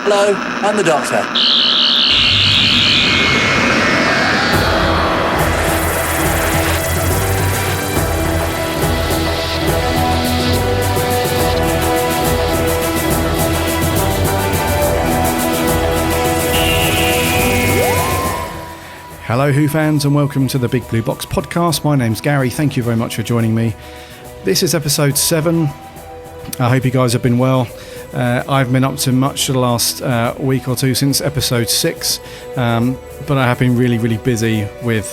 Hello, I'm the Doctor. Hello Who fans and welcome to the Big Blue Box podcast. My name's Gary, thank you very much for joining me. This is episode 7. I hope you guys have been well. I've been up to much the last week or two since episode 6, but I have been really busy with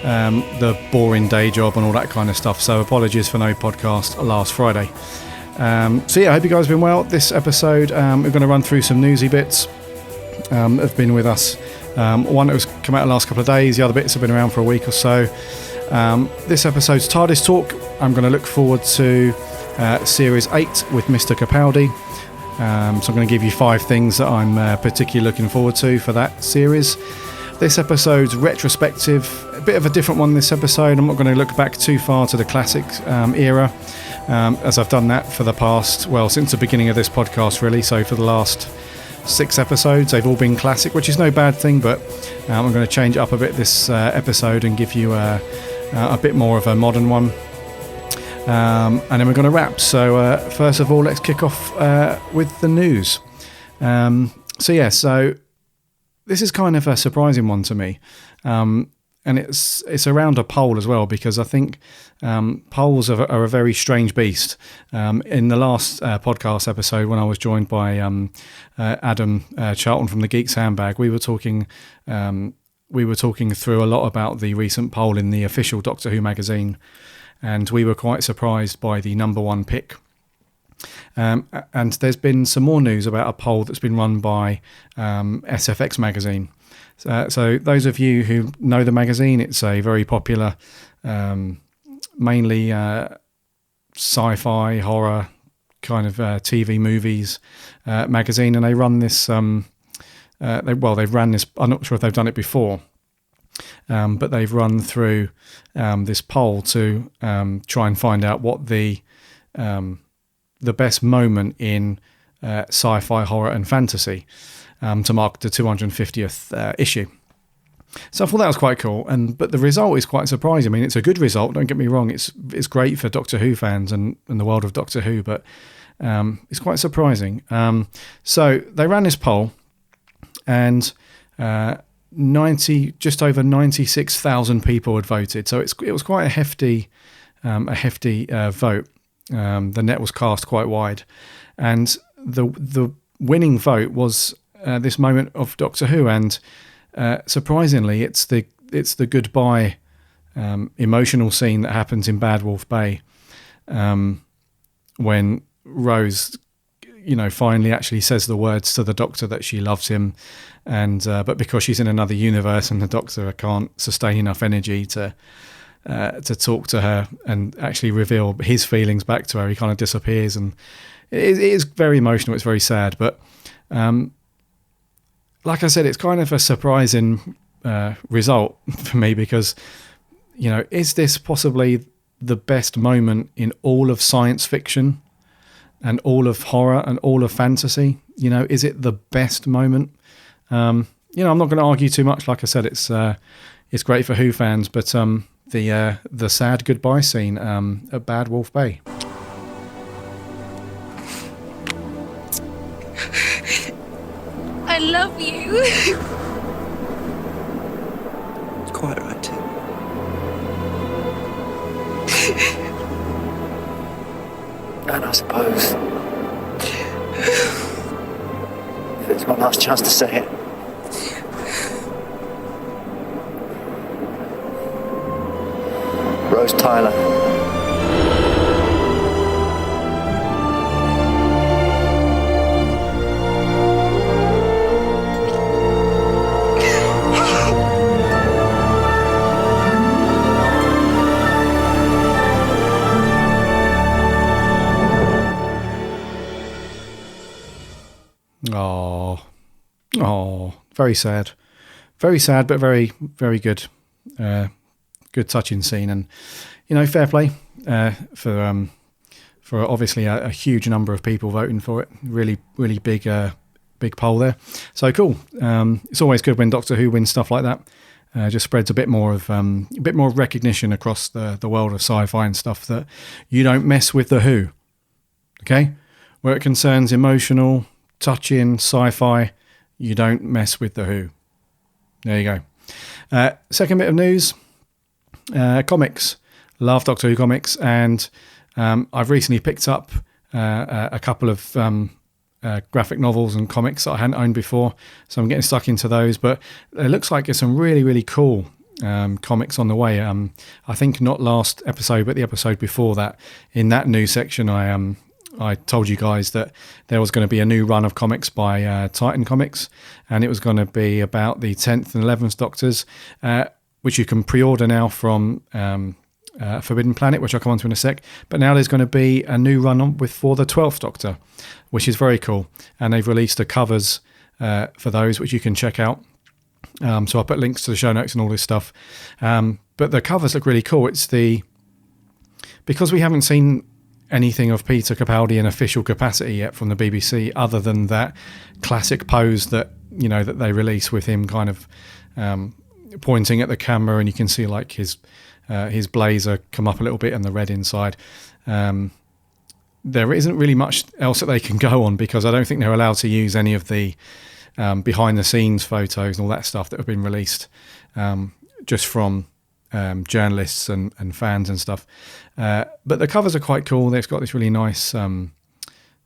the boring day job and all that kind of stuff, so apologies for no podcast last Friday. So yeah, I hope you guys have been well. This episode we're going to run through some newsy bits that have been with us. One that was come out the last couple of days, the other bits have been around for a week or so. This episode's Tardis Talk. I'm going to look forward to Series 8 with Mr. Capaldi. So I'm going to give you 5 things that I'm particularly looking forward to for that series. This episode's retrospective, a bit of a different one this episode. I'm not going to look back too far to the classic era, as I've done that for the past, well, since the beginning of this podcast really, so for the last 6 episodes they've all been classic, which is no bad thing, but I'm going to change it up a bit this episode and give you a bit more of a modern one, and then we're going to wrap. So first of all, let's kick off with the news. So this is kind of a surprising one to me, and it's around a poll as well, because I think polls are a very strange beast. In the last podcast episode, when I was joined by Adam Charlton from the Geek's Handbag, we were talking through a lot about the recent poll in the official Doctor Who magazine, and we were quite surprised by the number 1 pick. And there's been some more news about a poll that's been run by SFX magazine. So those of you who know the magazine, it's a very popular, mainly sci-fi, horror kind of TV movies magazine, and they run this. They've ran this. I'm not sure if they've done it before, but they've run through this poll to try and find out what the best moment in sci-fi, horror, and fantasy. To mark the 250th issue. So I thought that was quite cool, but the result is quite surprising. I mean, it's a good result, don't get me wrong, it's great for Doctor Who fans and the world of Doctor Who, but it's quite surprising. So they ran this poll, and just over 96,000 people had voted, so it was quite a hefty vote. The net was cast quite wide, and the winning vote was this moment of Doctor Who, and surprisingly, it's the goodbye emotional scene that happens in Bad Wolf Bay, when Rose, finally actually says the words to the Doctor that she loves him, and but because she's in another universe and the Doctor can't sustain enough energy to talk to her and actually reveal his feelings back to her, he kind of disappears, and it is very emotional. It's very sad, but like I said, it's kind of a surprising result for me, because is this possibly the best moment in all of science fiction and all of horror and all of fantasy? Is it the best moment? I'm not going to argue too much. Like I said, it's great for Who fans, but the sad goodbye scene at Bad Wolf Bay. I love you. It's quite right, too. And I suppose if it's my last chance to say it, Rose Tyler. Oh, very sad, but very, very good. Good touching scene, and fair play for obviously a huge number of people voting for it. Really, really big big poll there. So cool. It's always good when Doctor Who wins stuff like that. Just spreads a bit more of recognition across the world of sci-fi and stuff, that you don't mess with the Who. Okay, where it concerns emotional, touching sci-fi, you don't mess with the Who. There you go. Second bit of news: comics. Love Doctor Who comics, and I've recently picked up a couple of graphic novels and comics that I hadn't owned before, so I'm getting stuck into those. But it looks like there's some really, really cool comics on the way. I think not last episode, but the episode before that, in that news section, I told you guys that there was going to be a new run of comics by Titan Comics, and it was going to be about the 10th and 11th Doctors, which you can pre-order now from Forbidden Planet, which I'll come on to in a sec. But now there's going to be a new run for the 12th Doctor, which is very cool. And they've released the covers for those, which you can check out. So I'll put links to the show notes and all this stuff. But the covers look really cool. Because we haven't seen anything of Peter Capaldi in official capacity yet from the BBC, other than that classic pose that they release with him kind of pointing at the camera, and you can see like his blazer come up a little bit and the red inside. There isn't really much else that they can go on, because I don't think they're allowed to use any of the behind the scenes photos and all that stuff that have been released just from journalists and fans and stuff. But the covers are quite cool. They've got this really nice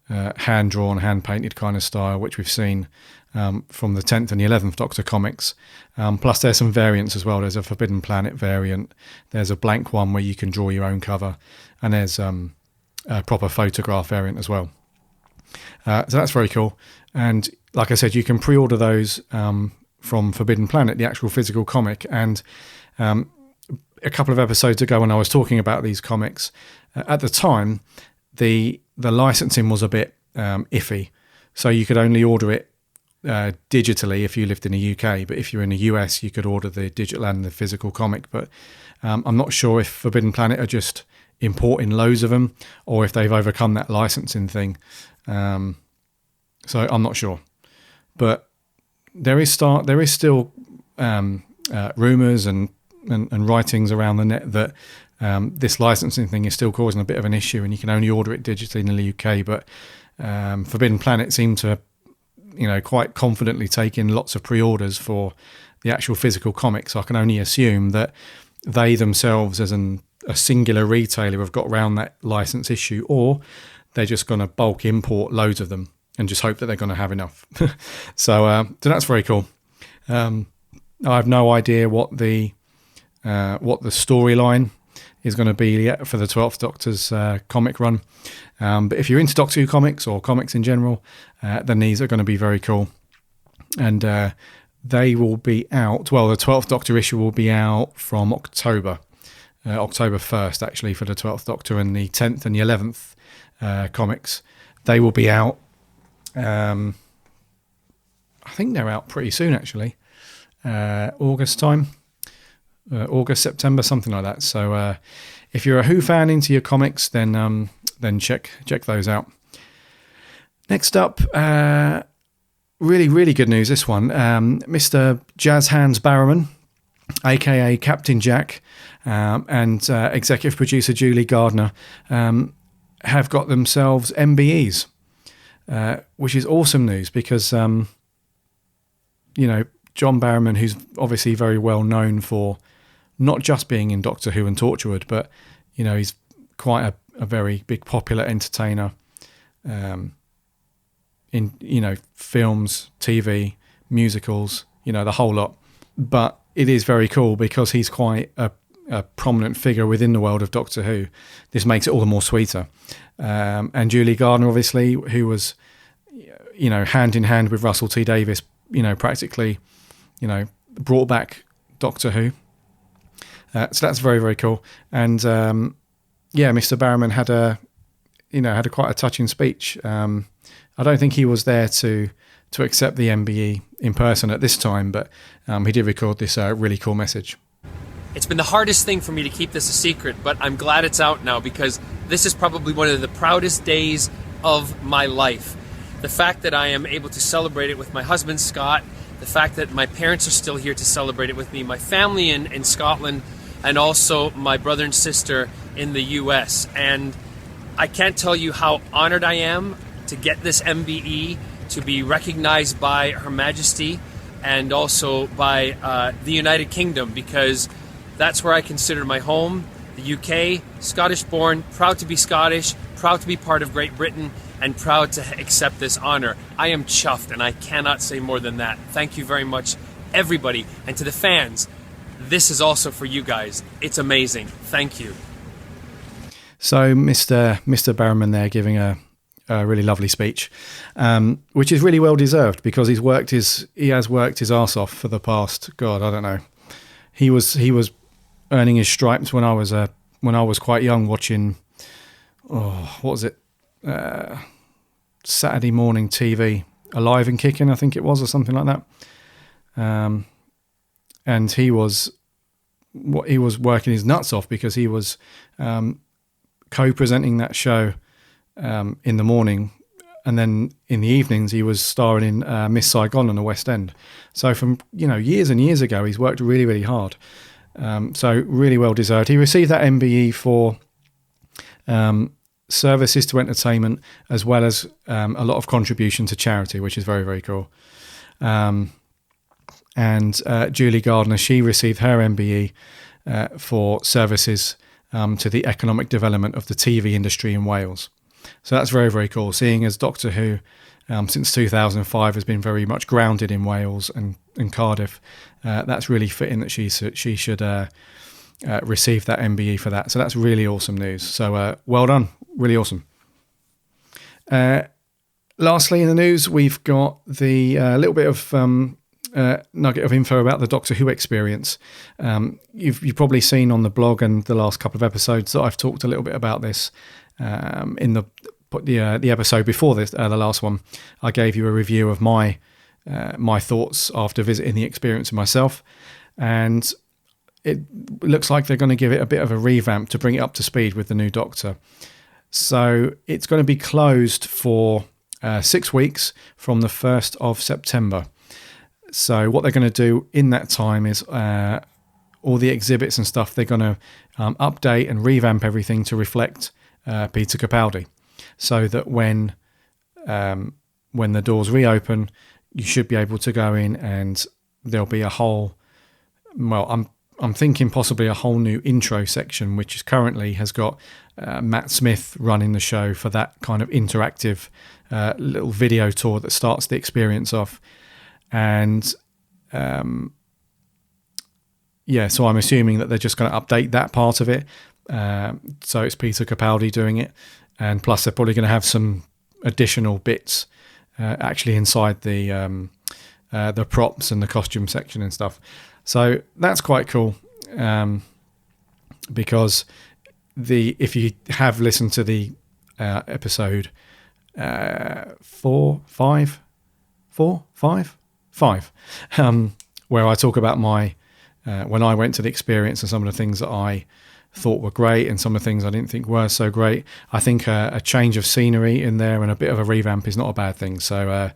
hand-drawn, hand-painted kind of style, which we've seen from the 10th and the 11th Doctor comics. Plus there's some variants as well. There's a Forbidden Planet variant. There's a blank one where you can draw your own cover. And there's a proper photograph variant as well. So that's very cool. And like I said, you can pre-order those from Forbidden Planet, the actual physical comic. And a couple of episodes ago when I was talking about these comics, at the time, the licensing was a bit iffy. So you could only order it digitally if you lived in the UK, but if you're in the US, you could order the digital and the physical comic. But I'm not sure if Forbidden Planet are just importing loads of them, or if they've overcome that licensing thing. So I'm not sure, but there is still rumours and writings around the net that this licensing thing is still causing a bit of an issue, and you can only order it digitally in the UK. But Forbidden Planet seem to quite confidently take in lots of pre-orders for the actual physical comics. So I can only assume that they themselves, as a singular retailer, have got around that license issue, or they're just going to bulk import loads of them and just hope that they're going to have enough. So that's very cool. I have no idea what the storyline is going to be yet for the 12th Doctor's comic run. But if you're into Doctor Who comics or comics in general, then these are going to be very cool. And they will be out, well, the 12th Doctor issue will be out from October 1st, actually, for the 12th Doctor, and the 10th and the 11th comics. They will be out, I think they're out pretty soon, actually, August time. August, September, something like that. So if you're a Who fan into your comics, then check those out. Next up, really, really good news, this one. Mr. Jazz Hands Barrowman, aka Captain Jack, and executive producer Julie Gardner have got themselves MBEs, which is awesome news, because John Barrowman, who's obviously very well known for not just being in Doctor Who and Torchwood, but he's quite a very big popular entertainer in films, TV, musicals, the whole lot. But it is very cool because he's quite a prominent figure within the world of Doctor Who. This makes it all the more sweeter. And Julie Gardner, obviously, who was hand in hand with Russell T Davies, practically brought back Doctor Who. So that's very, very cool. And Mr. Barrowman had quite a touching speech. I don't think he was there to accept the MBE in person at this time, but he did record this really cool message. It's been the hardest thing for me to keep this a secret, but I'm glad it's out now, because this is probably one of the proudest days of my life. the fact that I am able to celebrate it with my husband, Scott, the fact that my parents are still here to celebrate it with me, my family in Scotland, and also my brother and sister in the US. And I can't tell you how honored I am to get this MBE, to be recognized by Her Majesty and also by the United Kingdom, because that's where I consider my home, the UK, Scottish born, proud to be Scottish, proud to be part of Great Britain, and proud to accept this honor. I am chuffed, and I cannot say more than that. Thank you very much, everybody. And to the fans, this is also for you guys. It's amazing. Thank you. So Mr. Barrowman there giving a really lovely speech, which is really well deserved, because he has worked his arse off for the past, God, I don't know. He was earning his stripes when I was quite young, watching, what was it? Saturday morning TV, Alive and Kicking, I think it was, or something like that. And he was working his nuts off, because he was co-presenting that show in the morning, and then in the evenings he was starring in Miss Saigon on the West End. So from years and years ago, he's worked really, really hard. So really well deserved. He received that MBE for services to entertainment, as well as a lot of contribution to charity, which is very, very cool. And Julie Gardner, she received her MBE for services to the economic development of the TV industry in Wales. So that's very, very cool. Seeing as Doctor Who, since 2005, has been very much grounded in Wales and Cardiff, that's really fitting that she should receive that MBE for that. So that's really awesome news. So well done. Really awesome. Lastly, in the news, we've got the little bit of nugget of info about the Doctor Who experience. You've probably seen on the blog and the last couple of episodes that I've talked a little bit about this. In the episode before this, the last one, I gave you a review of my thoughts after visiting the experience myself, and it looks like they're going to give it a bit of a revamp to bring it up to speed with the new Doctor. So it's going to be closed for 6 weeks from the 1st of September. So what they're going to do in that time is all the exhibits and stuff, they're going to update and revamp everything to reflect Peter Capaldi, so that when the doors reopen, you should be able to go in and there'll be a whole, I'm thinking possibly a whole new intro section, which is currently has got Matt Smith running the show for that kind of interactive little video tour that starts the experience off. And so I'm assuming that they're just going to update that part of it. So it's Peter Capaldi doing it, and plus they're probably going to have some additional bits actually inside the props and the costume section and stuff. So that's quite cool, because if you have listened to the episode 5, where I talk about my when I went to the experience and some of the things that I thought were great and some of the things I didn't think were so great. I think a change of scenery in there and a bit of a revamp is not a bad thing. So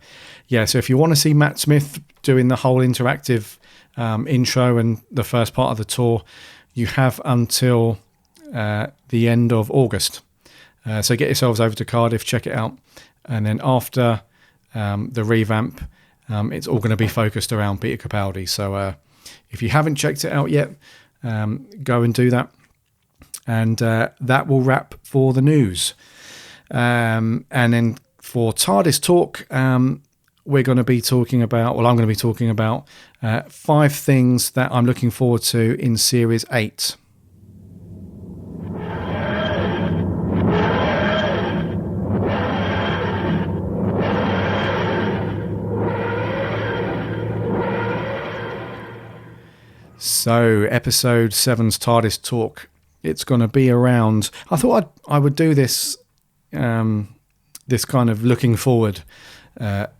so if you want to see Matt Smith doing the whole interactive intro and the first part of the tour, you have until the end of August. So get yourselves over to Cardiff, check it out, and then after the revamp, it's all going to be focused around Peter Capaldi. So if you haven't checked it out yet, go and do that. And that will wrap for the news. And then for TARDIS Talk, we're going to be talking about, I'm going to be talking about 5 things that I'm looking forward to in Series 8. So, Episode 7's TARDIS Talk. It's going to be around... I thought I would do this this kind of looking forward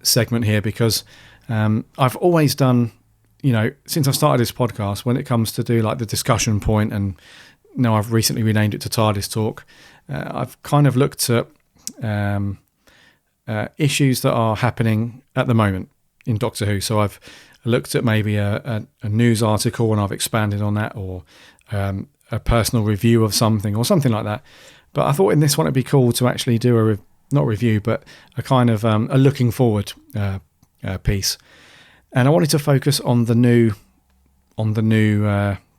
segment here, because I've always done, since I started this podcast, when it comes to do like the discussion point, and now I've recently renamed it to TARDIS Talk, I've kind of looked at issues that are happening at the moment in Doctor Who. So I've looked at maybe a news article and I've expanded on that, or a personal review of something or something like that. But I thought in this one it'd be cool to actually do not review, but a kind of a looking forward piece. And I wanted to focus on the new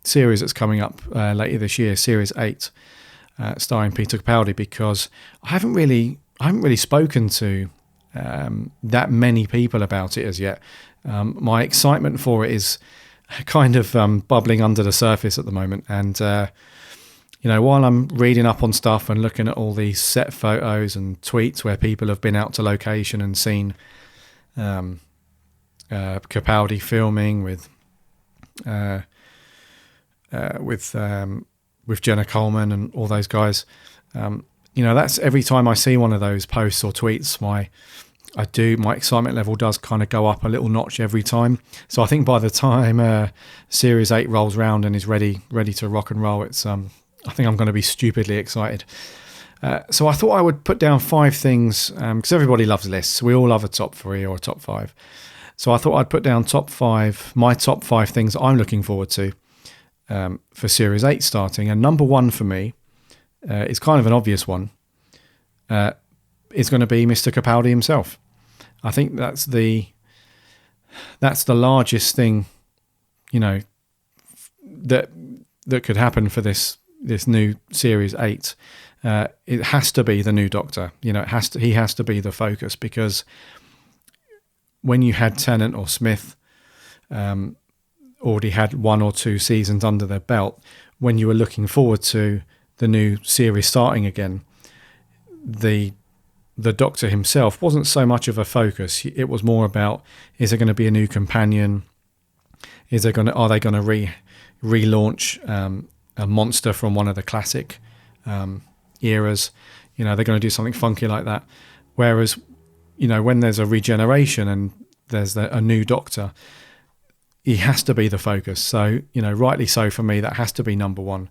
series that's coming up later this year, Series 8, starring Peter Capaldi, because I haven't really spoken to that many people about it as yet. My excitement for it is kind of bubbling under the surface at the moment, and while I'm reading up on stuff and looking at all these set photos and tweets where people have been out to location and seen Capaldi filming with Jenna Coleman and all those guys, that's every time I see one of those posts or tweets, my excitement level does kind of go up a little notch every time. So I think by the time Series 8 rolls round and is ready to rock and roll, I think I'm going to be stupidly excited. So I thought I would put down 5 things, because everybody loves lists. We all love a top 3 or a top 5. So I thought I'd put down my top 5 things I'm looking forward to for Series 8 starting. And number 1 for me is kind of an obvious one. Is going to be Mr. Capaldi himself. I think that's the largest thing, that could happen for this new Series 8. It has to be the new Doctor. He has to be the focus, because when you had Tennant or Smith already had 1 or 2 seasons under their belt, when you were looking forward to the new series starting again, the Doctor himself wasn't so much of a focus. It was more about, is there going to be a new companion? Are they going to relaunch a monster from one of the classic eras? They're going to do something funky like that. Whereas, when there's a regeneration and there's a new Doctor, he has to be the focus. So, rightly so for me, that has to be number 1.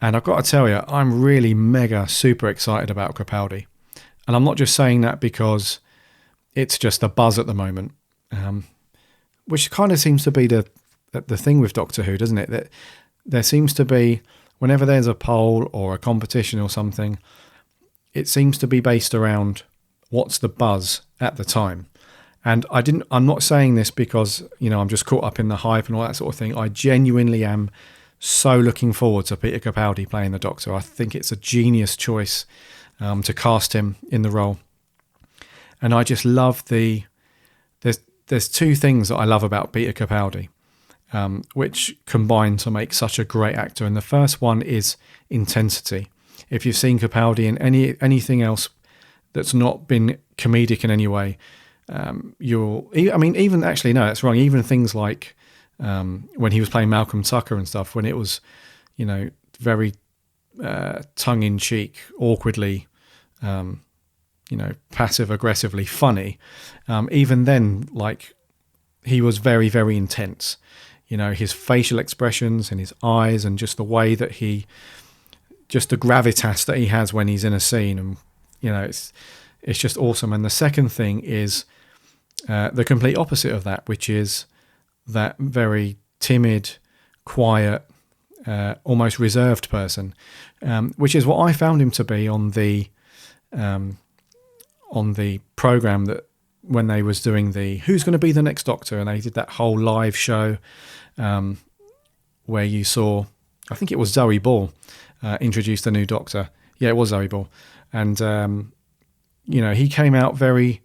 And I've got to tell you, I'm really mega super excited about Capaldi. And I'm not just saying that because it's just a buzz at the moment, which kind of seems to be the thing with Doctor Who, doesn't it? That there seems to be, whenever there's a poll or a competition or something, it seems to be based around what's the buzz at the time. And I'm not saying this because, I'm just caught up in the hype and all that sort of thing. I genuinely am so looking forward to Peter Capaldi playing the Doctor. I think it's a genius choice to cast him in the role. And I just love there's 2 things that I love about Peter Capaldi, which combine to make such a great actor. And the first one is intensity. If you've seen Capaldi in anything else that's not been comedic in any way, that's wrong. Even things like when he was playing Malcolm Tucker and stuff, when it was, very tongue-in-cheek, awkwardly, passive-aggressively funny. Even then, he was very, very intense. His facial expressions and his eyes, and just the way that just the gravitas that he has when he's in a scene, and it's just awesome. And the second thing is the complete opposite of that, which is that very timid, quiet, almost reserved person, which is what I found him to be on the program, that when they was doing the Who's Going to Be the Next Doctor, and they did that whole live show where you saw, I think it was Zoe Ball introduce the new Doctor. Yeah, it was Zoe Ball. And he came out very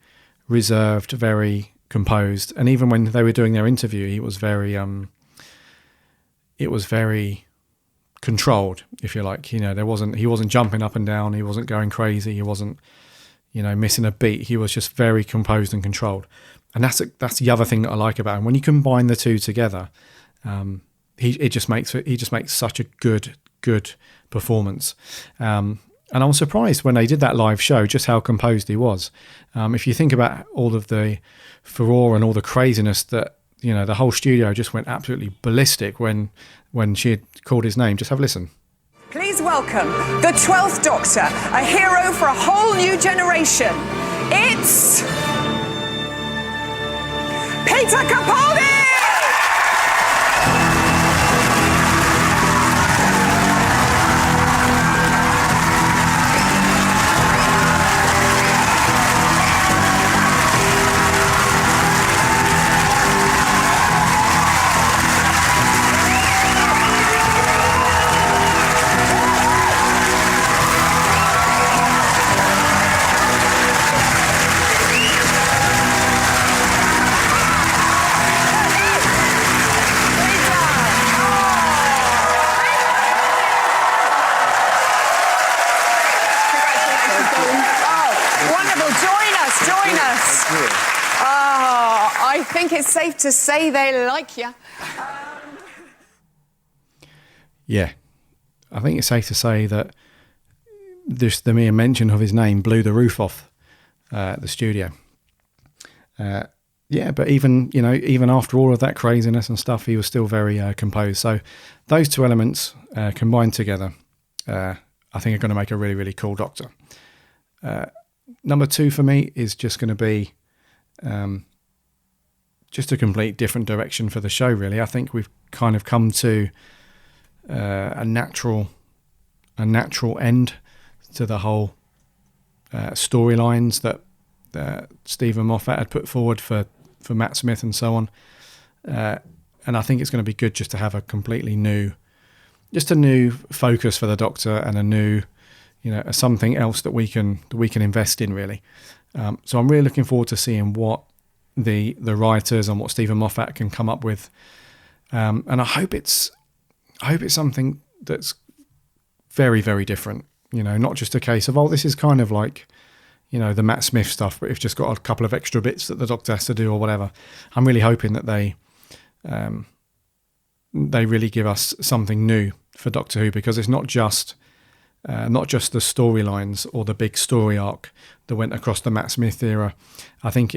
reserved, very composed, and even when they were doing their interview, he was very it was very controlled, if you like. He wasn't jumping up and down, he wasn't going crazy, he wasn't missing a beat. He was just very composed and controlled, and that's the other thing that I like about him. When you combine the 2 together, he just makes such a good performance. And I was surprised when they did that live show just how composed he was. If you think about all of the furore and all the craziness that, the whole studio just went absolutely ballistic when she had called his name. Just have a listen. Please welcome the 12th Doctor, a hero for a whole new generation. It's Peter Capaldi! I think it's safe to say they like you. Yeah, I think it's safe to say that just the mere mention of his name blew the roof off the studio. Yeah, but even after all of that craziness and stuff, he was still very composed. So those two elements combined together, I think are going to make a really, really cool Doctor. Number 2 for me is just going to be just a complete different direction for the show, really. I think we've kind of come to a natural end to the whole storylines that Stephen Moffat had put forward for Matt Smith and so on. And I think it's going to be good just to have a completely new focus for the Doctor and a new, something else that we can invest in, really. So I'm really looking forward to seeing what the writers and what Stephen Moffat can come up with. And I hope it's something that's very, very different. Not just a case of, this is kind of like, the Matt Smith stuff, but it's just got a couple of extra bits that the Doctor has to do or whatever. I'm really hoping that they really give us something new for Doctor Who, because it's not just the storylines or the big story arc that went across the Matt Smith era. I think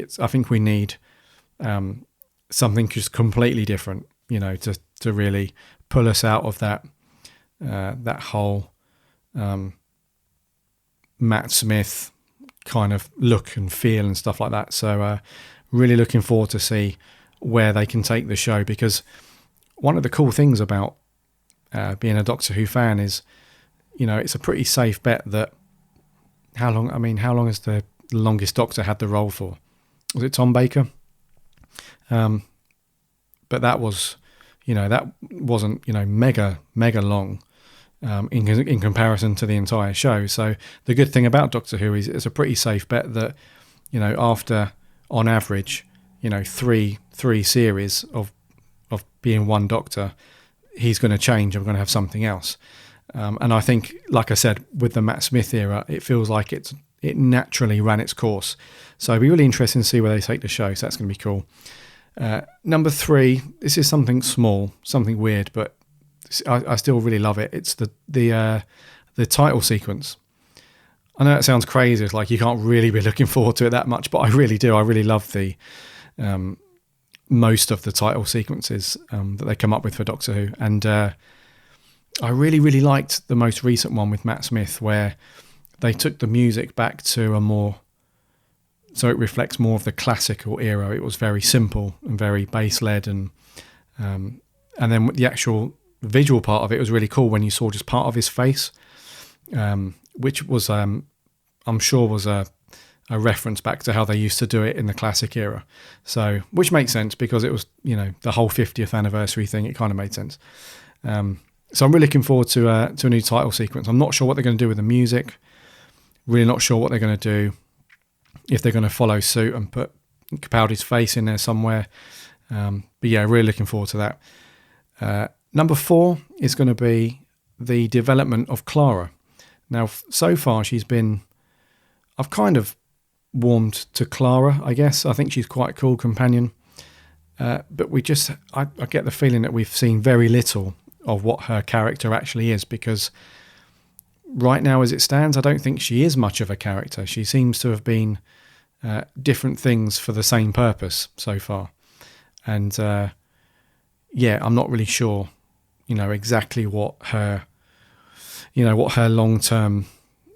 we need something just completely different, to really pull us out of that whole Matt Smith kind of look and feel and stuff like that. So really looking forward to see where they can take the show, because one of the cool things about being a Doctor Who fan is, it's a pretty safe bet that how long has the longest Doctor had the role for? Was it Tom Baker? But that was, that wasn't, mega long in comparison to the entire show. So the good thing about Doctor Who is it's a pretty safe bet that, after, on average, three series of being one Doctor, he's going to change and we're going to have something else. And I think, like I said, with the Matt Smith era, it feels like it naturally ran its course. So it'll be really interesting to see where they take the show. So that's going to be cool. Number 3, this is something small, something weird, but I still really love it. It's the title sequence. I know that sounds crazy. It's like you can't really be looking forward to it that much, but I really do. I really love the most of the title sequences that they come up with for Doctor Who. And I really, really liked the most recent one with Matt Smith, where they took the music back to so it reflects more of the classical era. It was very simple and very bass-led, and then the actual visual part of it was really cool when you saw just part of his face, which was I'm sure was a reference back to how they used to do it in the classic era. So, which makes sense because it was, the whole 50th anniversary thing. It kind of made sense. So I'm really looking forward to a new title sequence. I'm not sure what they're going to do with the music. Really not sure what they're going to do. If they're going to follow suit and put Capaldi's face in there somewhere. But yeah, really looking forward to that. Number 4 is going to be the development of Clara. Now, so far I've kind of warmed to Clara, I guess. I think she's quite a cool companion. But I get the feeling that we've seen very little of what her character actually is, because right now as it stands, I don't think she is much of a character. She seems to have been different things for the same purpose so far. And I'm not really sure, exactly what her long-term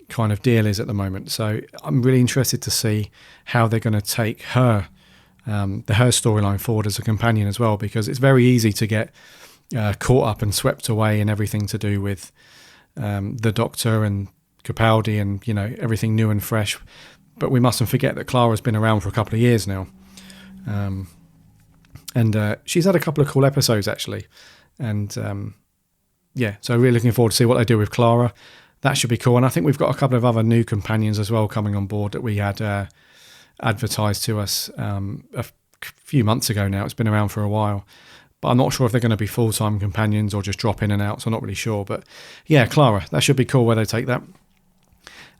kind of deal is at the moment. So I'm really interested to see how they're going to take her storyline forward as a companion as well, because it's very easy to get caught up and swept away in everything to do with the Doctor and Capaldi and everything new and fresh. But we mustn't forget that Clara's been around for a couple of years now, and she's had a couple of cool episodes actually, and so really looking forward to see what they do with Clara. That should be cool. And I think we've got a couple of other new companions as well coming on board that we had advertised to us a few months ago now. It's been around for a while, but I'm not sure if they're going to be full-time companions or just drop in and out, so I'm not really sure. But yeah, Clara, that should be cool where they take that.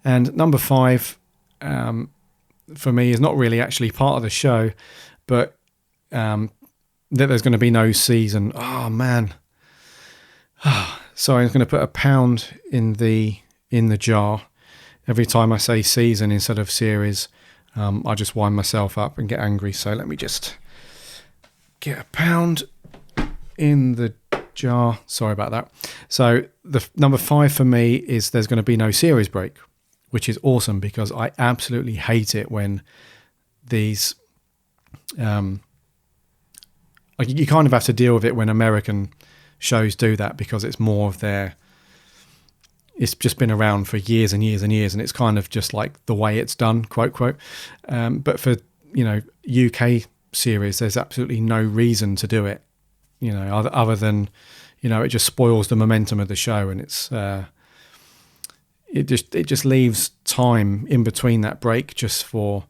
And number 5 for me is not really actually part of the show, but that there's going to be no season. Oh man. Sorry, I'm going to put £1 in the jar every time I say season instead of series. I just wind myself up and get angry. So let me just get £1 in the jar. Sorry about that. So the number 5 for me is there's going to be no series break, which is awesome because I absolutely hate it when these you kind of have to deal with it when American shows do that, because it's more of it's just been around for years and years and years, and it's kind of just like the way it's done, quote. But for UK series, there's absolutely no reason to do it, other than it just spoils the momentum of the show, and it just leaves time in between that break just for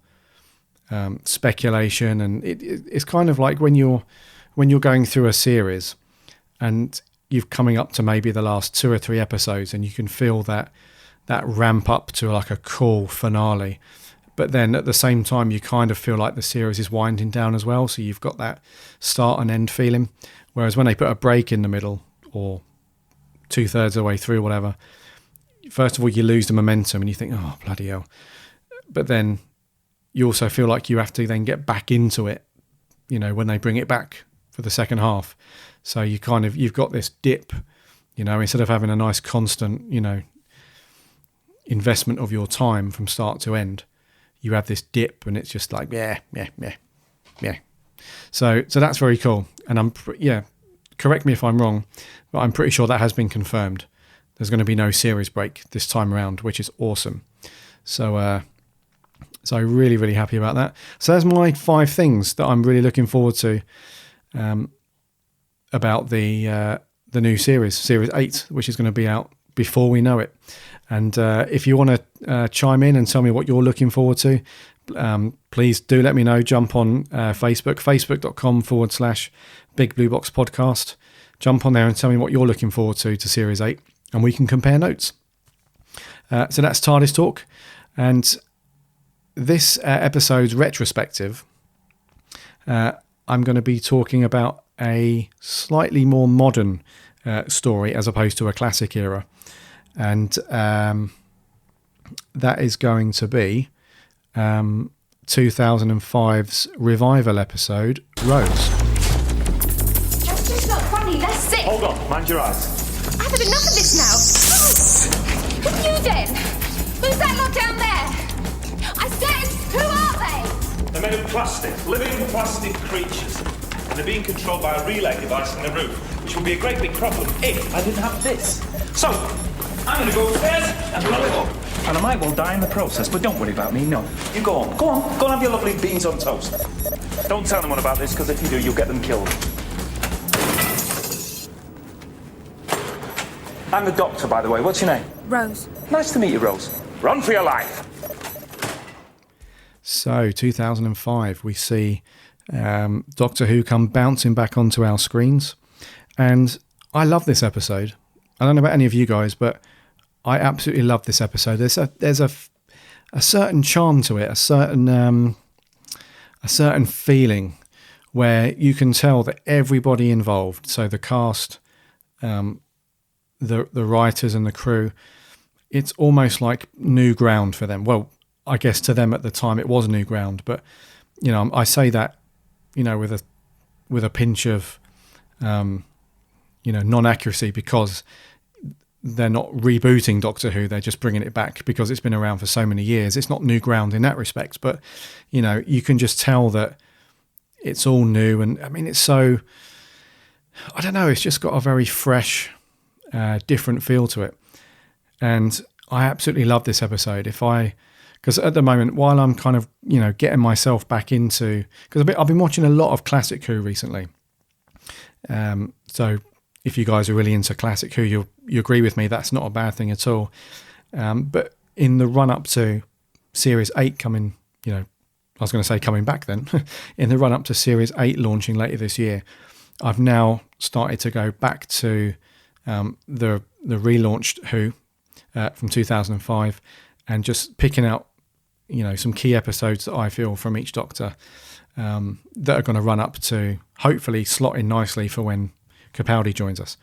speculation, and it's kind of like when you're going through a series and you're coming up to maybe the last 2 or 3 episodes, and you can feel that ramp up to like a cool finale, but then at the same time you kind of feel like the series is winding down as well, so you've got that start and end feeling. Whereas when they put a break in the middle or 2/3 of the way through, whatever, first of all you lose the momentum and you think, oh bloody hell, but then you also feel like you have to then get back into it when they bring it back for the second half. So you've got this dip, instead of having a nice constant, investment of your time from start to end, you have this dip, and it's just like, yeah. So that's very cool. And correct me if I'm wrong, but I'm pretty sure that has been confirmed. There's going to be no series break this time around, which is awesome. So really, really happy about that. So that's my 5 things that I'm really looking forward to about the new series 8, which is going to be out before we know it. And if you want to chime in and tell me what you're looking forward to, please do let me know. Jump on facebook.com/Big Blue Box Podcast. Jump on there and tell me what you're looking forward to Series 8, and we can compare notes. So that's Tardis Talk. And this episode's retrospective, I'm going to be talking about a slightly more modern story as opposed to a classic era. And that is going to be 2005's revival episode, Rose. That's just not funny, that's sick. Hold on, mind your eyes. I've had enough of this now. Who are you then? Who's that lot down there? I said, who are they? They're made of plastic, living plastic creatures. And they're being controlled by a relay device in the roof, which would be a great big problem if I didn't have this. So, I'm going to go upstairs and blow it up. And I might well die in the process, but don't worry about me, no. You go on, go and have your lovely beans on toast. Don't tell anyone about this, because if you do, you'll get them killed. I'm the Doctor, by the way. What's your name? Rose. Nice to meet you, Rose. Run for your life. So, 2005, we see Doctor Who come bouncing back onto our screens. And I love this episode. I don't know about any of you guys, but I absolutely love this episode. There's a certain charm to it, a certain feeling where you can tell that everybody involved, so the cast, the writers and the crew, it's almost like new ground for them. Well, I guess to them at the time it was new ground, but I say that with a pinch of non-accuracy, because they're not rebooting Doctor Who, they're just bringing it back because it's been around for so many years. It's not new ground in that respect, but you can just tell that it's all new. And I mean, it's so, I don't know, it's just got a very fresh, different feel to it. And I absolutely love this episode. Because at the moment, while I'm kind of, getting myself back into, because I've been watching a lot of classic Who recently. So if you guys are really into classic Who, you agree with me, that's not a bad thing at all. But in the run up to Series 8 coming, I was going to say coming back then, in the run up to Series 8 launching later this year, I've now started to go back to the relaunched Who from 2005 and just picking out, some key episodes that I feel from each Doctor that are going to run up to hopefully slot in nicely for when Capaldi joins us.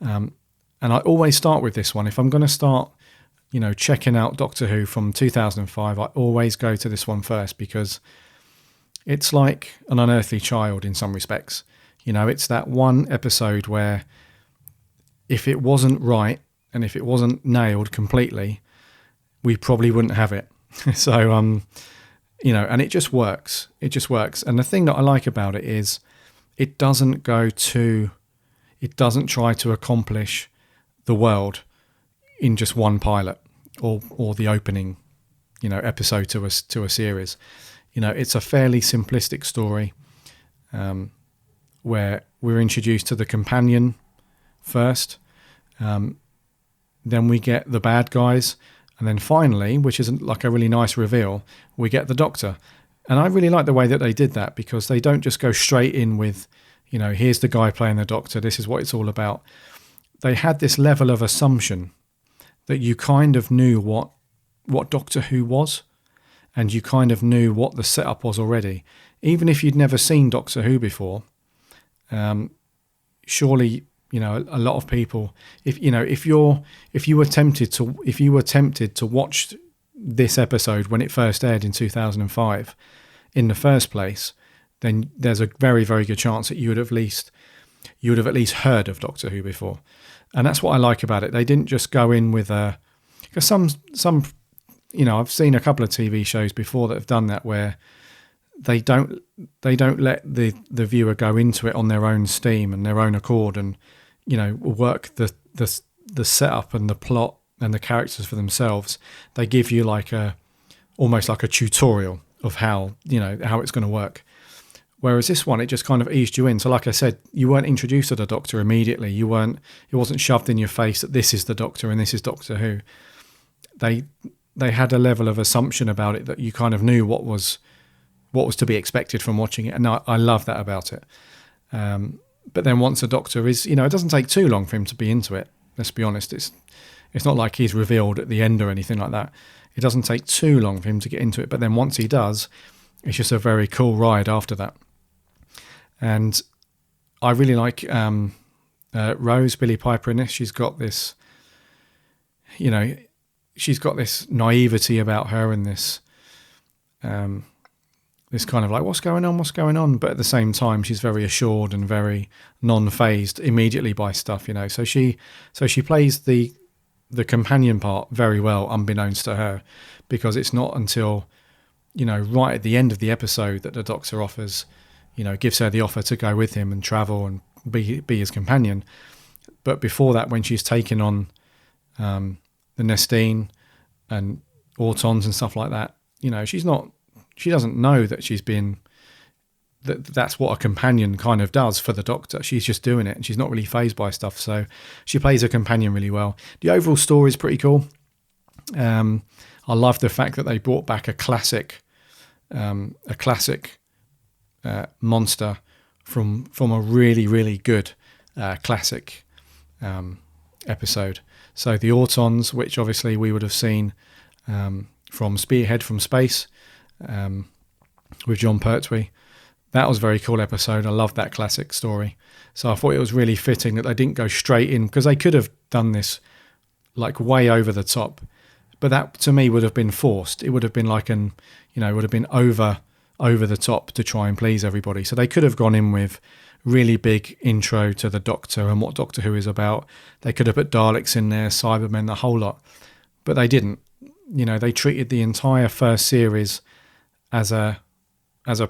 And I always start with this one. If I'm going to start, checking out Doctor Who from 2005, I always go to this one first because it's like an unearthly child in some respects. It's that one episode where if it wasn't right and if it wasn't nailed completely, we probably wouldn't have it. So, and it just works. It just works. And the thing that I like about it is it doesn't try to accomplish the world in just one pilot or the opening, episode to a series. It's a fairly simplistic story where we're introduced to the companion first, then we get the bad guys, and then finally, which is like a really nice reveal, we get the Doctor. And I really like the way that they did that because they don't just go straight in with, here's the guy playing the Doctor, this is what it's all about. They had this level of assumption that you kind of knew what Doctor Who was, and you kind of knew what the setup was already. Even if you'd never seen Doctor Who before, surely, a lot of people, if you were tempted to watch this episode when it first aired in 2005 in the first place, then there's a very, very good chance that you would have at least heard of Doctor Who before. And that's what I like about it. They didn't just go in with because some I've seen a couple of TV shows before that have done that where they don't let the viewer go into it on their own steam and their own accord and work the setup and the plot and the characters for themselves. They give you almost like a tutorial of how it's going to work. Whereas this one, it just kind of eased you in. So like I said, you weren't introduced to the Doctor immediately. It wasn't shoved in your face that this is the Doctor and this is Doctor Who. They had a level of assumption about it that you kind of knew what was to be expected from watching it. And I love that about it. But then once the Doctor is, it doesn't take too long for him to be into it. Let's be honest. It's not like he's revealed at the end or anything like that. It doesn't take too long for him to get into it. But then once he does, it's just a very cool ride after that. And I really like Rose, Billie Piper in this. She's got this, she's got this naivety about her and this kind of like, what's going on? But at the same time, she's very assured and very non-phased immediately by stuff, So she plays the companion part very well, unbeknownst to her, because it's not until, right at the end of the episode that the Doctor offers, gives her the offer to go with him and travel and be his companion. But before that, when she's taken on the Nestine and Autons and stuff like that, she doesn't know that that's what a companion kind of does for the Doctor. She's just doing it and she's not really fazed by stuff. So she plays a companion really well. The overall story is pretty cool. I love the fact that they brought back a classic monster from a really, really good classic episode. So the Autons, which obviously we would have seen from Spearhead from Space with John Pertwee. That was a very cool episode. I loved that classic story. So I thought it was really fitting that they didn't go straight in, because they could have done this like way over the top. But that to me would have been forced. It would have been like would have been over over the top to try and please everybody. So they could have gone in with really big intro to the Doctor and what Doctor Who is about. They could have put Daleks in there, Cybermen, the whole lot, but they didn't. You know, they treated the entire first series as a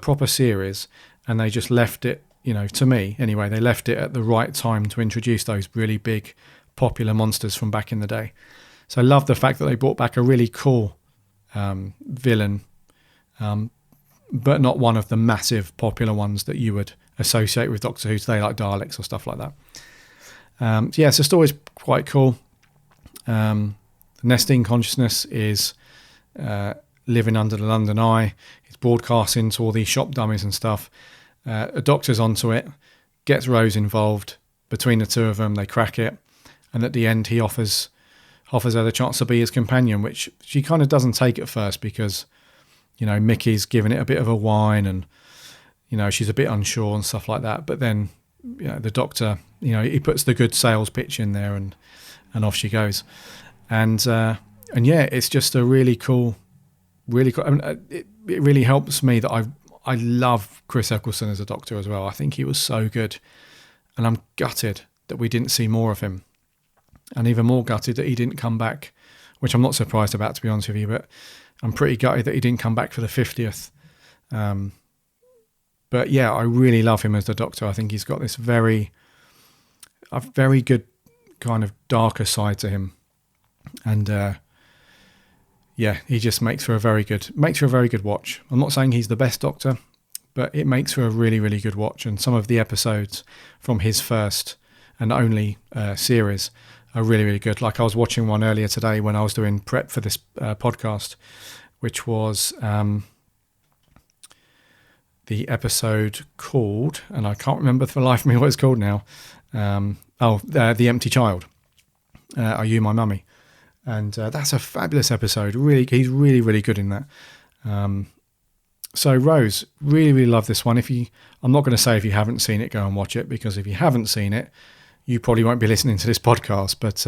proper series, and they just left it, you know, to me anyway, they left it at the right time to introduce those really big popular monsters from back in the day. So I love the fact that they brought back a really cool villain, but not one of the massive popular ones that you would associate with Doctor Who today, like Daleks or stuff like that. So the story's quite cool. The nesting consciousness is living under the London Eye. It's broadcasting to all these shop dummies and stuff. A doctor's onto it, gets Rose involved. Between the two of them, they crack it, and at the end, he offers her the chance to be his companion, which she kind of doesn't take at first because, you know, Mickey's giving it a bit of a whine, and you know, she's a bit unsure and stuff like that. But then, you know, the Doctor, you know, he puts the good sales pitch in there, and off she goes. And yeah, it's just a really cool. I mean, it really helps me that I love Chris Eccleston as a Doctor as well. I think he was so good, and I'm gutted that we didn't see more of him, and even more gutted that he didn't come back, which I'm not surprised about, to be honest with you. But I'm pretty gutted that he didn't come back for the 50th. But yeah, I really love him as the Doctor. I think he's got this very good kind of darker side to him, and yeah, he just makes for a very good watch. I'm not saying he's the best Doctor, but it makes for a really, really good watch. And some of the episodes from his first and only series are really, really good. Like I was watching one earlier today when I was doing prep for this podcast, which was the episode called, and I can't remember for the life of me what it's called now. The Empty Child. Are You My Mummy? And that's a fabulous episode. Really, he's really, really good in that. So Rose, really, really love this one. I'm not going to say if you haven't seen it, go and watch it, because if you haven't seen it, you probably won't be listening to this podcast. But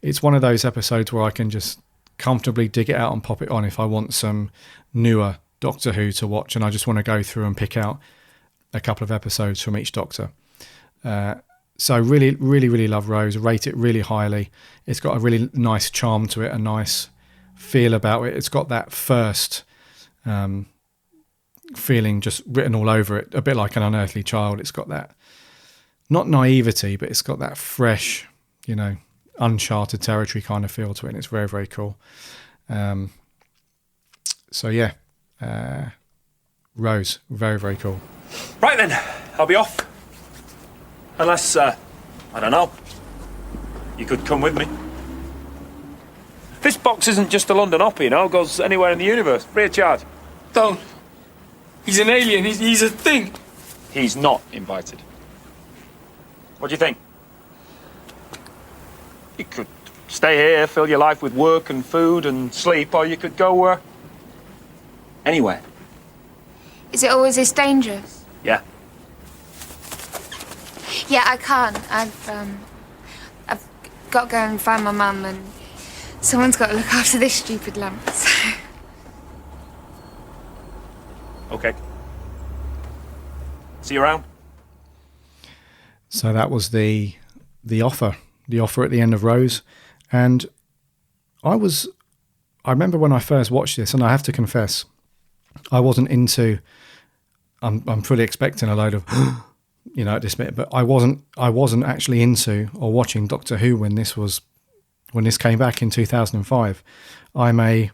it's one of those episodes where I can just comfortably dig it out and pop it on if I want some newer Doctor Who to watch, and I just want to go through and pick out a couple of episodes from each Doctor. So really, really, really love Rose. Rate it really highly. It's got a really nice charm to it, a nice feel about it. It's got that first feeling just written all over it, a bit like An Unearthly Child. It's got that, not naivety, but it's got that fresh, you know, uncharted territory kind of feel to it, and it's very, very cool. So yeah, Rose, very, very cool. Right then, I'll be off. Unless, I don't know, you could come with me. This box isn't just a London Opera, you know, it goes anywhere in the universe, free of charge. Don't. He's an alien, he's a thing. He's not invited. What do you think? You could stay here, fill your life with work and food and sleep, or you could go, anywhere. Is it always this dangerous? Yeah. Yeah, I can't. I've got to go and find my mum, and someone's got to look after this stupid lamp. So. Okay. See you around. So that was the offer at the end of Rose, and I remember when I first watched this, and I have to confess, I wasn't into. I'm fully expecting a load of. You know, at this bit, but I wasn't actually into or watching Doctor Who when this came back in 2005. I'm a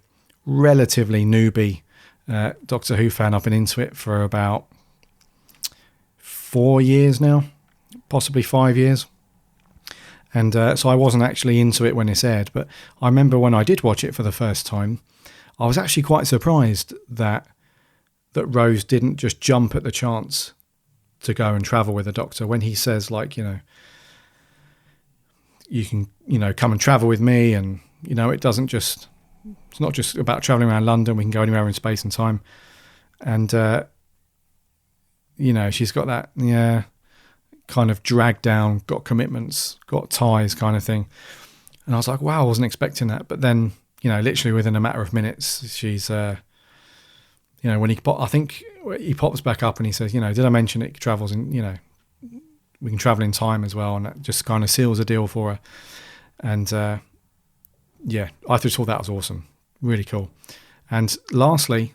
relatively newbie Doctor Who fan. I've been into it for about 4 years now, possibly 5 years, and so I wasn't actually into it when it's aired. But I remember when I did watch it for the first time, I was actually quite surprised that Rose didn't just jump at the chance to go and travel with the Doctor when he says, like, you know, you can, you know, come and travel with me, and you know, it's not just about traveling around London. We can go anywhere in space and time, and you know, she's got that kind of dragged down, got commitments, got ties kind of thing, and I was like, wow, I wasn't expecting that. But then, you know, literally within a matter of minutes, she's when I think he pops back up and he says, did I mention it travels in, we can travel in time as well, and that just kind of seals the deal for her. And I just thought that was awesome, really cool. And lastly,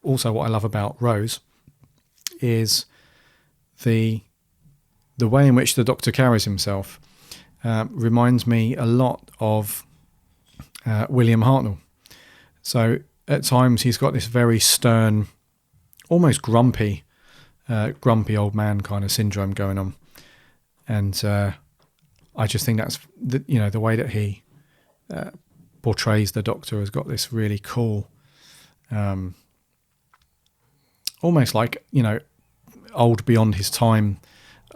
also what I love about Rose is the way in which the Doctor carries himself. Reminds me a lot of William Hartnell. So at times he's got this very stern, almost grumpy old man kind of syndrome going on, and I just think that's the way that he portrays the Doctor has got this really cool, almost like old beyond his time.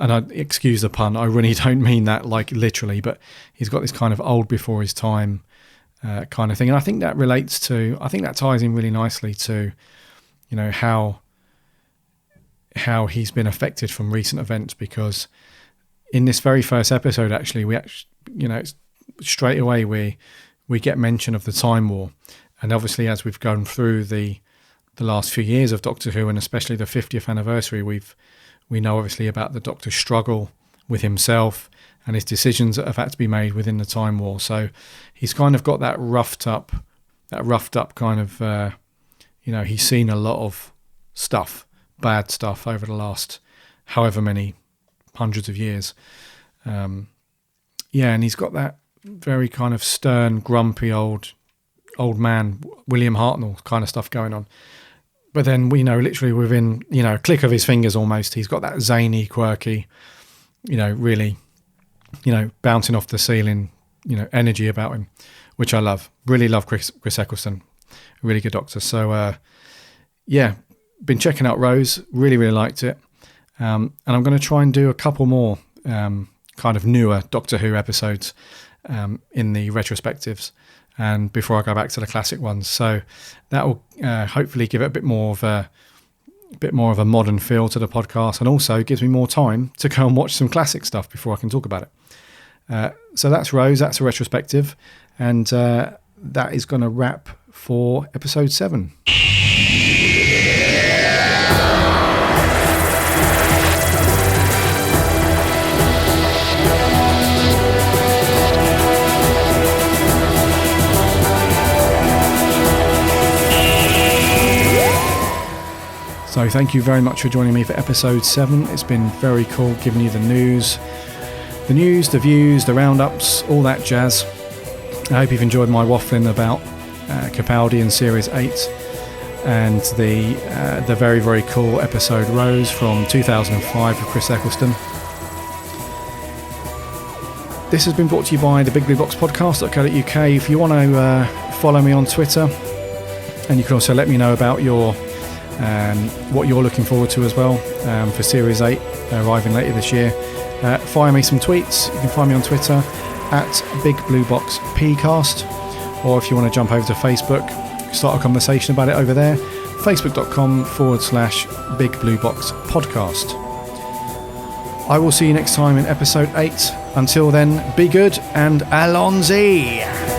And I excuse the pun, I really don't mean that like literally, but he's got this kind of old before his time kind of thing. And I think that that ties in really nicely to, how he's been affected from recent events, because in this very first episode, actually, straight away we get mention of the Time War. And obviously, as we've gone through the last few years of Doctor Who, and especially the 50th anniversary, we know obviously about the Doctor's struggle with himself and his decisions that have had to be made within the Time War. So he's kind of got that roughed up kind of, he's seen a lot of stuff, bad stuff over the last however many hundreds of years. And he's got that very kind of stern, grumpy old man, William Hartnell kind of stuff going on. But then we know literally within, a click of his fingers almost, he's got that zany, quirky, really, bouncing off the ceiling, energy about him, which I love. Really love Chris Eccleston. Really good Doctor. So, been checking out Rose. Really, really liked it. And I'm going to try and do a couple more kind of newer Doctor Who episodes in the retrospectives, and before I go back to the classic ones. So that will hopefully give it a bit more of a modern feel to the podcast, and also gives me more time to go and watch some classic stuff before I can talk about it. So that's Rose, that's a retrospective, and that is going to wrap for episode 7. So thank you very much for joining me for episode 7. It's been very cool giving you the news, the views, the roundups, all that jazz. I hope you've enjoyed my waffling about Capaldi in Series 8 and the very, very cool episode Rose from 2005 with Chris Eccleston. This has been brought to you by the Big Blue Box Podcast.co.uk. If you want to follow me on Twitter, and you can also let me know about your what you're looking forward to as well for Series 8 arriving later this year. Fire me some tweets. You can find me on Twitter at BigBlueBoxPcast, or if you want to jump over to Facebook, start a conversation about it over there, facebook.com/Big Blue Box Podcast. I will see you next time in episode 8. Until then, be good and Alonzi!